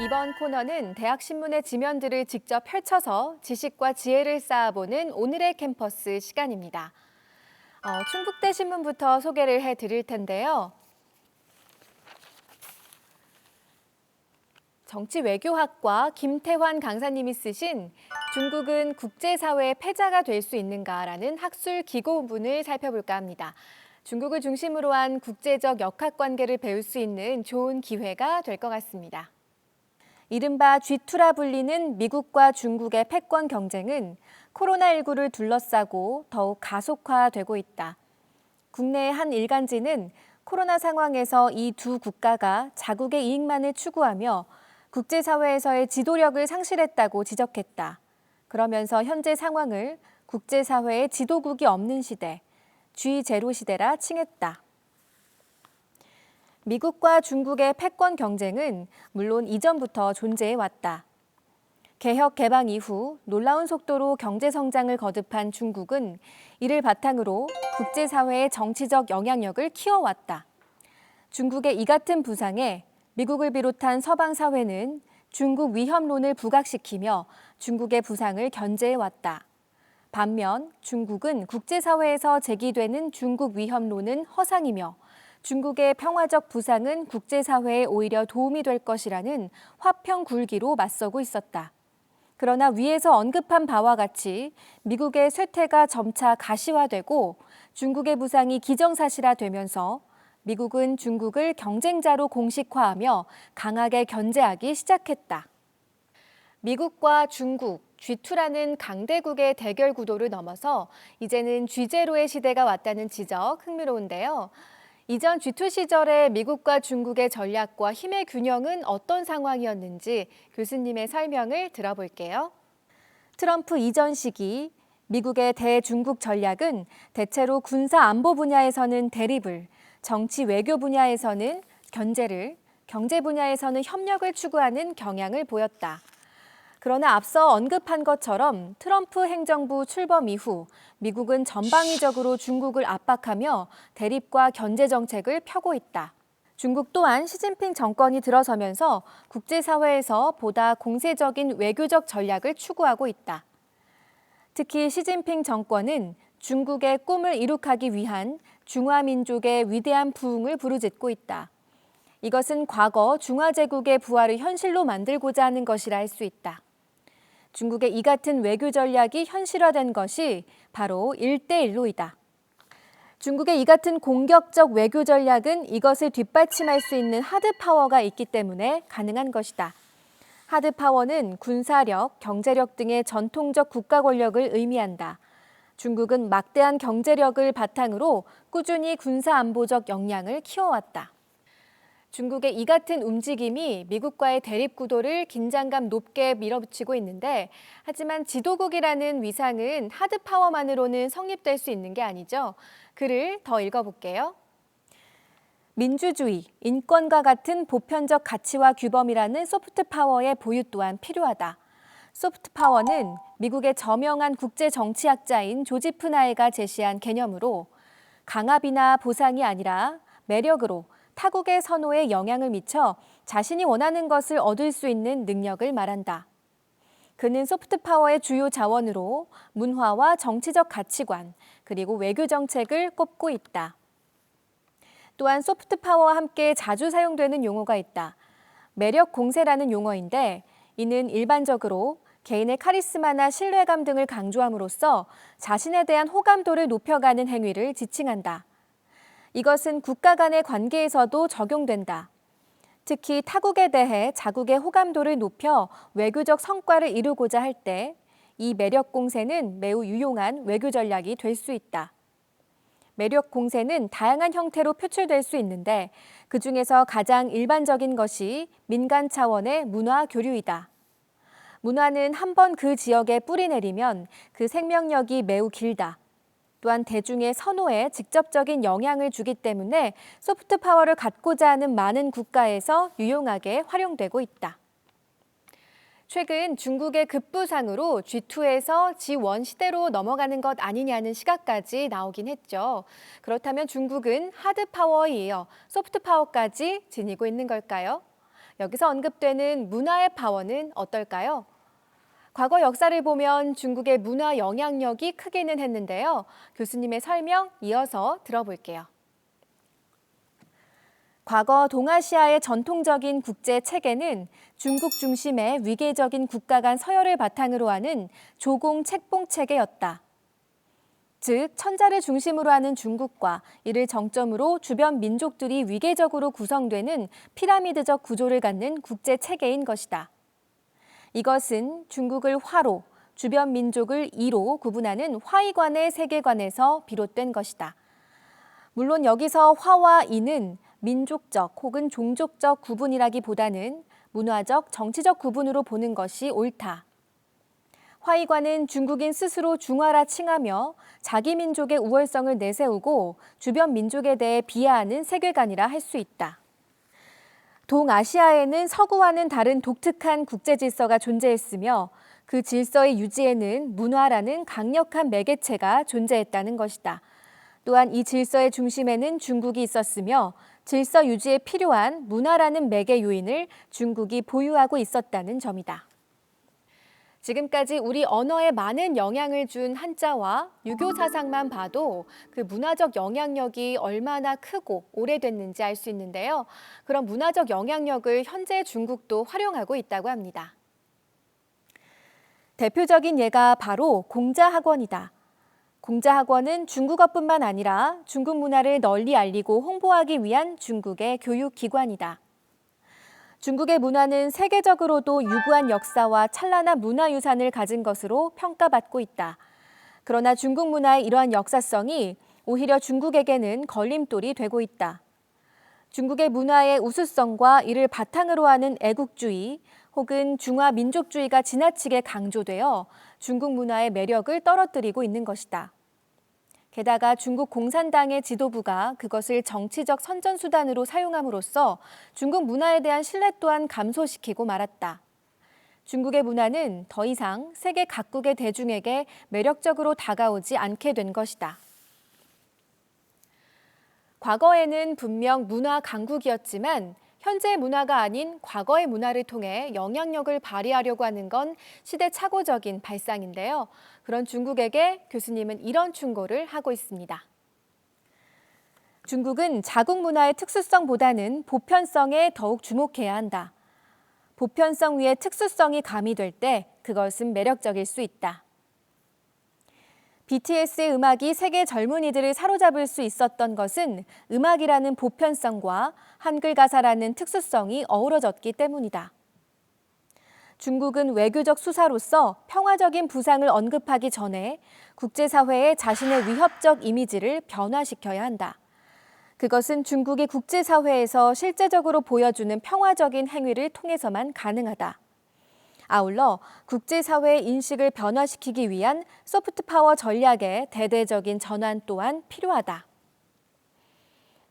이번 코너는 대학 신문의 지면들을 직접 펼쳐서 지식과 지혜를 쌓아보는 오늘의 캠퍼스 시간입니다. 충북대 신문부터 소개를 해드릴 텐데요. 정치외교학과 김태환 강사님이 쓰신 중국은 국제사회의 패자가 될 수 있는가라는 학술 기고문을 살펴볼까 합니다. 중국을 중심으로 한 국제적 역학관계를 배울 수 있는 좋은 기회가 될 것 같습니다. 이른바 G2라 불리는 미국과 중국의 패권 경쟁은 코로나19를 둘러싸고 더욱 가속화되고 있다. 국내의 한 일간지는 코로나 상황에서 이 두 국가가 자국의 이익만을 추구하며 국제사회에서의 지도력을 상실했다고 지적했다. 그러면서 현재 상황을 국제사회의 지도국이 없는 시대, G0 시대라 칭했다. 미국과 중국의 패권 경쟁은 물론 이전부터 존재해왔다. 개혁 개방 이후 놀라운 속도로 경제 성장을 거듭한 중국은 이를 바탕으로 국제사회의 정치적 영향력을 키워왔다. 중국의 이 같은 부상에 미국을 비롯한 서방 사회는 중국 위협론을 부각시키며 중국의 부상을 견제해왔다. 반면 중국은 국제사회에서 제기되는 중국 위협론은 허상이며 중국의 평화적 부상은 국제사회에 오히려 도움이 될 것이라는 화평 굴기로 맞서고 있었다. 그러나 위에서 언급한 바와 같이 미국의 쇠퇴가 점차 가시화되고 중국의 부상이 기정사실화되면서 미국은 중국을 경쟁자로 공식화하며 강하게 견제하기 시작했다. 미국과 중국, G2라는 강대국의 대결 구도를 넘어서 이제는 G0의 시대가 왔다는 지적 흥미로운데요. 이전 G2 시절의 미국과 중국의 전략과 힘의 균형은 어떤 상황이었는지 교수님의 설명을 들어볼게요. 트럼프 이전 시기 미국의 대중국 전략은 대체로 군사 안보 분야에서는 대립을, 정치 외교 분야에서는 견제를, 경제 분야에서는 협력을 추구하는 경향을 보였다. 그러나 앞서 언급한 것처럼 트럼프 행정부 출범 이후 미국은 전방위적으로 중국을 압박하며 대립과 견제 정책을 펴고 있다. 중국 또한 시진핑 정권이 들어서면서 국제사회에서 보다 공세적인 외교적 전략을 추구하고 있다. 특히 시진핑 정권은 중국의 꿈을 이룩하기 위한 중화민족의 위대한 부흥을 부르짖고 있다. 이것은 과거 중화제국의 부활을 현실로 만들고자 하는 것이라 할 수 있다. 중국의 이 같은 외교 전략이 현실화된 것이 바로 1대1로이다. 중국의 이 같은 공격적 외교 전략은 이것을 뒷받침할 수 있는 하드파워가 있기 때문에 가능한 것이다. 하드파워는 군사력, 경제력 등의 전통적 국가 권력을 의미한다. 중국은 막대한 경제력을 바탕으로 꾸준히 군사안보적 역량을 키워왔다. 중국의 이 같은 움직임이 미국과의 대립 구도를 긴장감 높게 밀어붙이고 있는데 하지만 지도국이라는 위상은 하드파워만으로는 성립될 수 있는 게 아니죠. 글을 더 읽어볼게요. 민주주의, 인권과 같은 보편적 가치와 규범이라는 소프트파워의 보유 또한 필요하다. 소프트파워는 미국의 저명한 국제정치학자인 조지 프나에가 제시한 개념으로 강압이나 보상이 아니라 매력으로 타국의 선호에 영향을 미쳐 자신이 원하는 것을 얻을 수 있는 능력을 말한다. 그는 소프트파워의 주요 자원으로 문화와 정치적 가치관, 그리고 외교 정책을 꼽고 있다. 또한 소프트파워와 함께 자주 사용되는 용어가 있다. 매력 공세라는 용어인데 이는 일반적으로 개인의 카리스마나 신뢰감 등을 강조함으로써 자신에 대한 호감도를 높여가는 행위를 지칭한다. 이것은 국가 간의 관계에서도 적용된다. 특히 타국에 대해 자국의 호감도를 높여 외교적 성과를 이루고자 할 때 이 매력 공세는 매우 유용한 외교 전략이 될 수 있다. 매력 공세는 다양한 형태로 표출될 수 있는데 그중에서 가장 일반적인 것이 민간 차원의 문화 교류이다. 문화는 한번 그 지역에 뿌리 내리면 그 생명력이 매우 길다. 또한 대중의 선호에 직접적인 영향을 주기 때문에 소프트 파워를 갖고자 하는 많은 국가에서 유용하게 활용되고 있다. 최근 중국의 급부상으로 G2에서 G1 시대로 넘어가는 것 아니냐는 시각까지 나오긴 했죠. 그렇다면 중국은 하드 파워에 이어 소프트 파워까지 지니고 있는 걸까요? 여기서 언급되는 문화의 파워는 어떨까요? 과거 역사를 보면 중국의 문화 영향력이 크기는 했는데요. 교수님의 설명 이어서 들어볼게요. 과거 동아시아의 전통적인 국제 체계는 중국 중심의 위계적인 국가 간 서열을 바탕으로 하는 조공 책봉 체계였다. 즉, 천자를 중심으로 하는 중국과 이를 정점으로 주변 민족들이 위계적으로 구성되는 피라미드적 구조를 갖는 국제 체계인 것이다. 이것은 중국을 화로, 주변 민족을 이로 구분하는 화이관의 세계관에서 비롯된 것이다. 물론 여기서 화와 이는 민족적 혹은 종족적 구분이라기보다는 문화적, 정치적 구분으로 보는 것이 옳다. 화이관은 중국인 스스로 중화라 칭하며 자기 민족의 우월성을 내세우고 주변 민족에 대해 비하하는 세계관이라 할 수 있다. 동아시아에는 서구와는 다른 독특한 국제 질서가 존재했으며 그 질서의 유지에는 문화라는 강력한 매개체가 존재했다는 것이다. 또한 이 질서의 중심에는 중국이 있었으며 질서 유지에 필요한 문화라는 매개 요인을 중국이 보유하고 있었다는 점이다. 지금까지 우리 언어에 많은 영향을 준 한자와 유교 사상만 봐도 그 문화적 영향력이 얼마나 크고 오래됐는지 알 수 있는데요. 그런 문화적 영향력을 현재 중국도 활용하고 있다고 합니다. 대표적인 예가 바로 공자학원이다. 공자학원은 중국어뿐만 아니라 중국 문화를 널리 알리고 홍보하기 위한 중국의 교육기관이다. 중국의 문화는 세계적으로도 유구한 역사와 찬란한 문화유산을 가진 것으로 평가받고 있다. 그러나 중국 문화의 이러한 역사성이 오히려 중국에게는 걸림돌이 되고 있다. 중국의 문화의 우수성과 이를 바탕으로 하는 애국주의 혹은 중화민족주의가 지나치게 강조되어 중국 문화의 매력을 떨어뜨리고 있는 것이다. 게다가 중국 공산당의 지도부가 그것을 정치적 선전수단으로 사용함으로써 중국 문화에 대한 신뢰 또한 감소시키고 말았다. 중국의 문화는 더 이상 세계 각국의 대중에게 매력적으로 다가오지 않게 된 것이다. 과거에는 분명 문화 강국이었지만 현재 문화가 아닌 과거의 문화를 통해 영향력을 발휘하려고 하는 건 시대착오적인 발상인데요. 그런 중국에게 교수님은 이런 충고를 하고 있습니다. 중국은 자국 문화의 특수성보다는 보편성에 더욱 주목해야 한다. 보편성 위에 특수성이 가미될 때 그것은 매력적일 수 있다. BTS의 음악이 세계 젊은이들을 사로잡을 수 있었던 것은 음악이라는 보편성과 한글 가사라는 특수성이 어우러졌기 때문이다. 중국은 외교적 수사로서 평화적인 부상을 언급하기 전에 국제사회에 자신의 위협적 이미지를 변화시켜야 한다. 그것은 중국이 국제사회에서 실제적으로 보여주는 평화적인 행위를 통해서만 가능하다. 아울러 국제사회의 인식을 변화시키기 위한 소프트파워 전략의 대대적인 전환 또한 필요하다.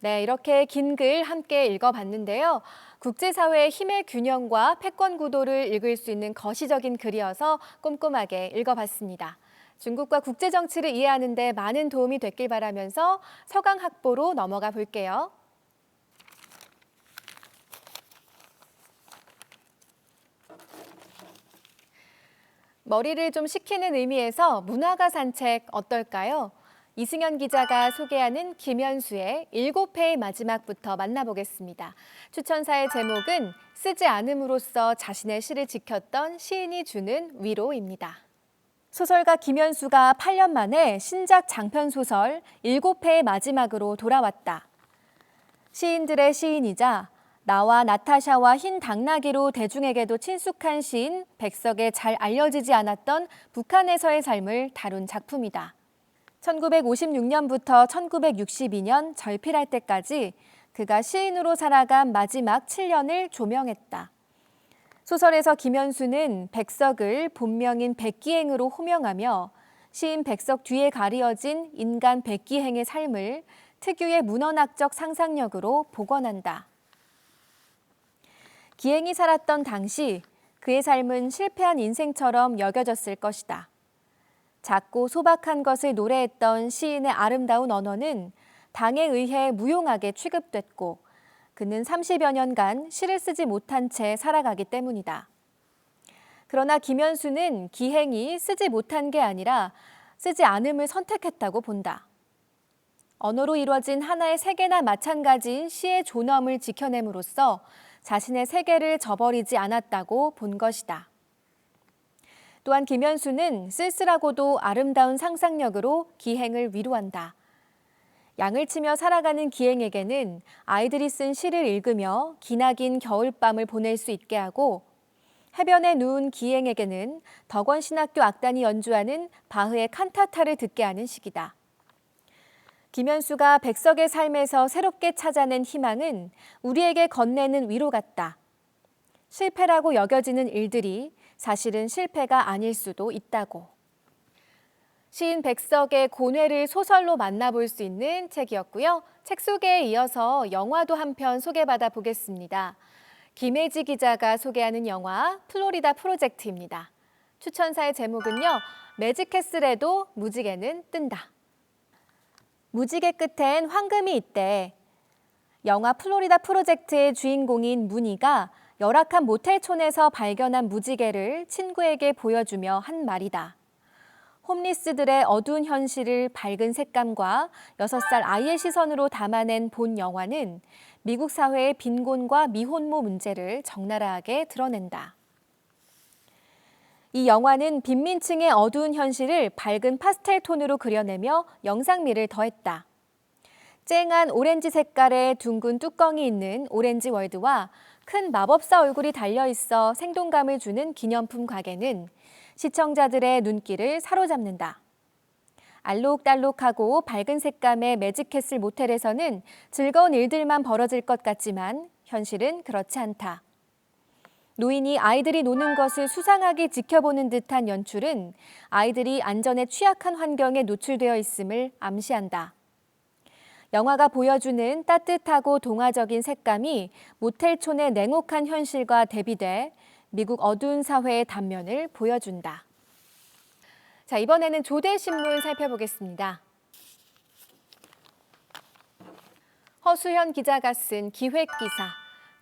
네, 이렇게 긴 글 함께 읽어봤는데요. 국제사회의 힘의 균형과 패권 구도를 읽을 수 있는 거시적인 글이어서 꼼꼼하게 읽어봤습니다. 중국과 국제정치를 이해하는 데 많은 도움이 됐길 바라면서 서강 학보로 넘어가 볼게요. 머리를 좀 식히는 의미에서 문화가 산책 어떨까요? 이승현 기자가 소개하는 김현수의 7회의 마지막부터 만나보겠습니다. 추천사의 제목은 쓰지 않음으로써 자신의 시를 지켰던 시인이 주는 위로입니다. 소설가 김현수가 8년 만에 신작 장편소설 7회의 마지막으로 돌아왔다. 시인들의 시인이자 나와 나타샤와 흰 당나귀로 대중에게도 친숙한 시인 백석의 잘 알려지지 않았던 북한에서의 삶을 다룬 작품이다. 1956년부터 1962년 절필할 때까지 그가 시인으로 살아간 마지막 7년을 조명했다. 소설에서 김현수는 백석을 본명인 백기행으로 호명하며 시인 백석 뒤에 가리어진 인간 백기행의 삶을 특유의 문헌학적 상상력으로 복원한다. 기행이 살았던 당시 그의 삶은 실패한 인생처럼 여겨졌을 것이다. 작고 소박한 것을 노래했던 시인의 아름다운 언어는 당에 의해 무용하게 취급됐고 그는 30여 년간 시를 쓰지 못한 채 살아가기 때문이다. 그러나 김현수는 기행이 쓰지 못한 게 아니라 쓰지 않음을 선택했다고 본다. 언어로 이루어진 하나의 세계나 마찬가지인 시의 존엄을 지켜냄으로써 자신의 세계를 저버리지 않았다고 본 것이다. 또한 김현수는 쓸쓸하고도 아름다운 상상력으로 기행을 위로한다. 양을 치며 살아가는 기행에게는 아이들이 쓴 시를 읽으며 기나긴 겨울밤을 보낼 수 있게 하고, 해변에 누운 기행에게는 덕원신학교 악단이 연주하는 바흐의 칸타타를 듣게 하는 시기다. 김현수가 백석의 삶에서 새롭게 찾아낸 희망은 우리에게 건네는 위로 같다. 실패라고 여겨지는 일들이 사실은 실패가 아닐 수도 있다고. 시인 백석의 고뇌를 소설로 만나볼 수 있는 책이었고요. 책 소개에 이어서 영화도 한 편 소개받아 보겠습니다. 김혜지 기자가 소개하는 영화 플로리다 프로젝트입니다. 추천사의 제목은요, 매직캐슬에도 무지개는 뜬다. 무지개 끝엔 황금이 있대. 영화 플로리다 프로젝트의 주인공인 문희가 열악한 모텔촌에서 발견한 무지개를 친구에게 보여주며 한 말이다. 홈리스들의 어두운 현실을 밝은 색감과 6살 아이의 시선으로 담아낸 본 영화는 미국 사회의 빈곤과 미혼모 문제를 적나라하게 드러낸다. 이 영화는 빈민층의 어두운 현실을 밝은 파스텔 톤으로 그려내며 영상미를 더했다. 쨍한 오렌지 색깔의 둥근 뚜껑이 있는 오렌지 월드와 큰 마법사 얼굴이 달려있어 생동감을 주는 기념품 가게는 시청자들의 눈길을 사로잡는다. 알록달록하고 밝은 색감의 매직캐슬 모텔에서는 즐거운 일들만 벌어질 것 같지만 현실은 그렇지 않다. 노인이 아이들이 노는 것을 수상하게 지켜보는 듯한 연출은 아이들이 안전에 취약한 환경에 노출되어 있음을 암시한다. 영화가 보여주는 따뜻하고 동화적인 색감이 모텔촌의 냉혹한 현실과 대비돼 미국 어두운 사회의 단면을 보여준다. 자, 이번에는 조대신문 살펴보겠습니다. 허수현 기자가 쓴 기획기사,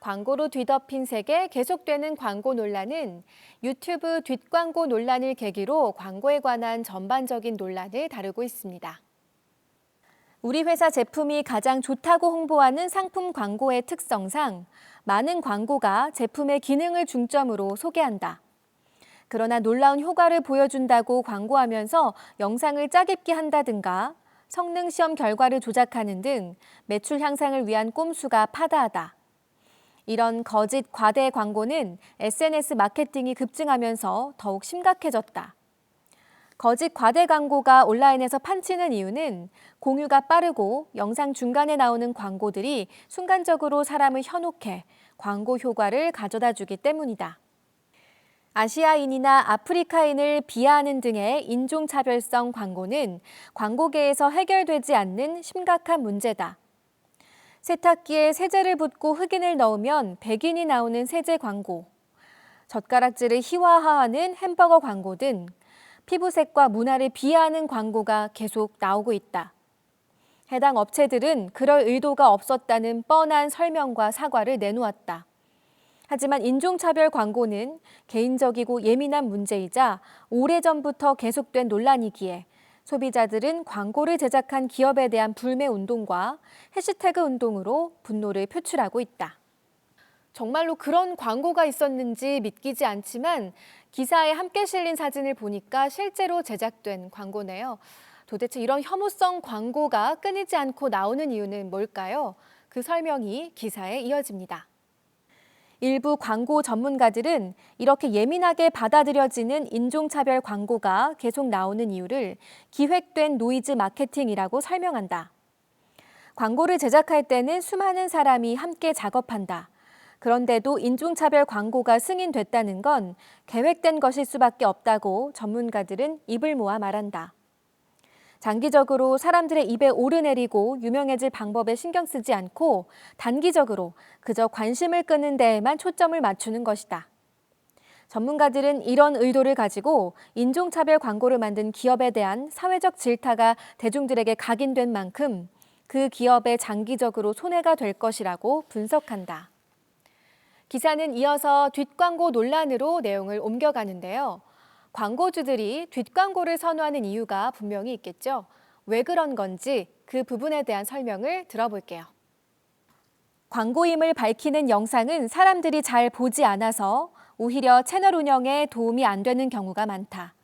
광고로 뒤덮인 세계 계속되는 광고 논란은 유튜브 뒷광고 논란을 계기로 광고에 관한 전반적인 논란을 다루고 있습니다. 우리 회사 제품이 가장 좋다고 홍보하는 상품 광고의 특성상 많은 광고가 제품의 기능을 중점으로 소개한다. 그러나 놀라운 효과를 보여준다고 광고하면서 영상을 짜깁기 한다든가 성능 시험 결과를 조작하는 등 매출 향상을 위한 꼼수가 파다하다. 이런 거짓 과대 광고는 SNS 마케팅이 급증하면서 더욱 심각해졌다. 거짓 과대 광고가 온라인에서 판치는 이유는 공유가 빠르고 영상 중간에 나오는 광고들이 순간적으로 사람을 현혹해 광고 효과를 가져다 주기 때문이다. 아시아인이나 아프리카인을 비하하는 등의 인종차별성 광고는 광고계에서 해결되지 않는 심각한 문제다. 세탁기에 세제를 붓고 흑인을 넣으면 백인이 나오는 세제 광고, 젓가락질을 희화화하는 햄버거 광고 등 피부색과 문화를 비하하는 광고가 계속 나오고 있다. 해당 업체들은 그럴 의도가 없었다는 뻔한 설명과 사과를 내놓았다. 하지만 인종차별 광고는 개인적이고 예민한 문제이자 오래전부터 계속된 논란이기에 소비자들은 광고를 제작한 기업에 대한 불매 운동과 해시태그 운동으로 분노를 표출하고 있다. 정말로 그런 광고가 있었는지 믿기지 않지만 기사에 함께 실린 사진을 보니까 실제로 제작된 광고네요. 도대체 이런 혐오성 광고가 끊이지 않고 나오는 이유는 뭘까요? 그 설명이 기사에 이어집니다. 일부 광고 전문가들은 이렇게 예민하게 받아들여지는 인종차별 광고가 계속 나오는 이유를 기획된 노이즈 마케팅이라고 설명한다. 광고를 제작할 때는 수많은 사람이 함께 작업한다. 그런데도 인종차별 광고가 승인됐다는 건 계획된 것일 수밖에 없다고 전문가들은 입을 모아 말한다. 장기적으로 사람들의 입에 오르내리고 유명해질 방법에 신경 쓰지 않고 단기적으로 그저 관심을 끄는 데에만 초점을 맞추는 것이다. 전문가들은 이런 의도를 가지고 인종차별 광고를 만든 기업에 대한 사회적 질타가 대중들에게 각인된 만큼 그 기업에 장기적으로 손해가 될 것이라고 분석한다. 기사는 이어서 뒷광고 논란으로 내용을 옮겨가는데요. 광고주들이 뒷광고를 선호하는 이유가 분명히 있겠죠. 왜 그런 건지 그 부분에 대한 설명을 들어볼게요. 광고임을 밝히는 영상은 사람들이 잘 보지 않아서 오히려 채널 운영에 도움이 안 되는 경우가 많다.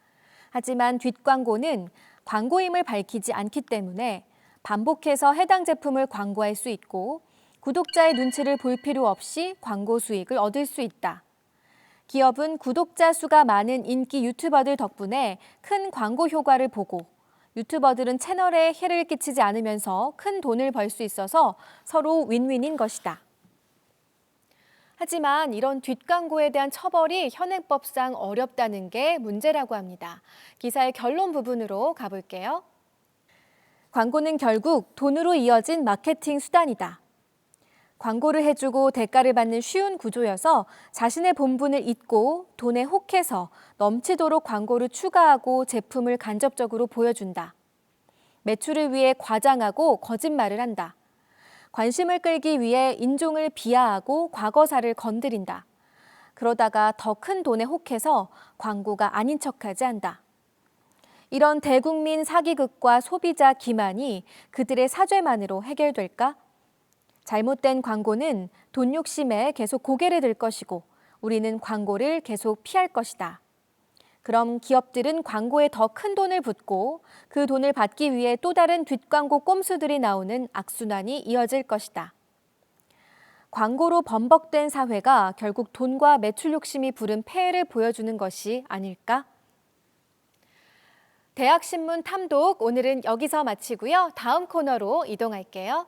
하지만 뒷광고는 광고임을 밝히지 않기 때문에 반복해서 해당 제품을 광고할 수 있고 구독자의 눈치를 볼 필요 없이 광고 수익을 얻을 수 있다. 기업은 구독자 수가 많은 인기 유튜버들 덕분에 큰 광고 효과를 보고 유튜버들은 채널에 해를 끼치지 않으면서 큰 돈을 벌 수 있어서 서로 윈윈인 것이다. 하지만 이런 뒷광고에 대한 처벌이 현행법상 어렵다는 게 문제라고 합니다. 기사의 결론 부분으로 가볼게요. 광고는 결국 돈으로 이어진 마케팅 수단이다. 광고를 해주고 대가를 받는 쉬운 구조여서 자신의 본분을 잊고 돈에 혹해서 넘치도록 광고를 추가하고 제품을 간접적으로 보여준다. 매출을 위해 과장하고 거짓말을 한다. 관심을 끌기 위해 인종을 비하하고 과거사를 건드린다. 그러다가 더 큰 돈에 혹해서 광고가 아닌 척하지 한다. 이런 대국민 사기극과 소비자 기만이 그들의 사죄만으로 해결될까? 잘못된 광고는 돈 욕심에 계속 고개를 들 것이고 우리는 광고를 계속 피할 것이다. 그럼 기업들은 광고에 더 큰 돈을 붓고 그 돈을 받기 위해 또 다른 뒷광고 꼼수들이 나오는 악순환이 이어질 것이다. 광고로 범벅된 사회가 결국 돈과 매출 욕심이 부른 폐해를 보여주는 것이 아닐까? 대학신문 탐독 오늘은 여기서 마치고요. 다음 코너로 이동할게요.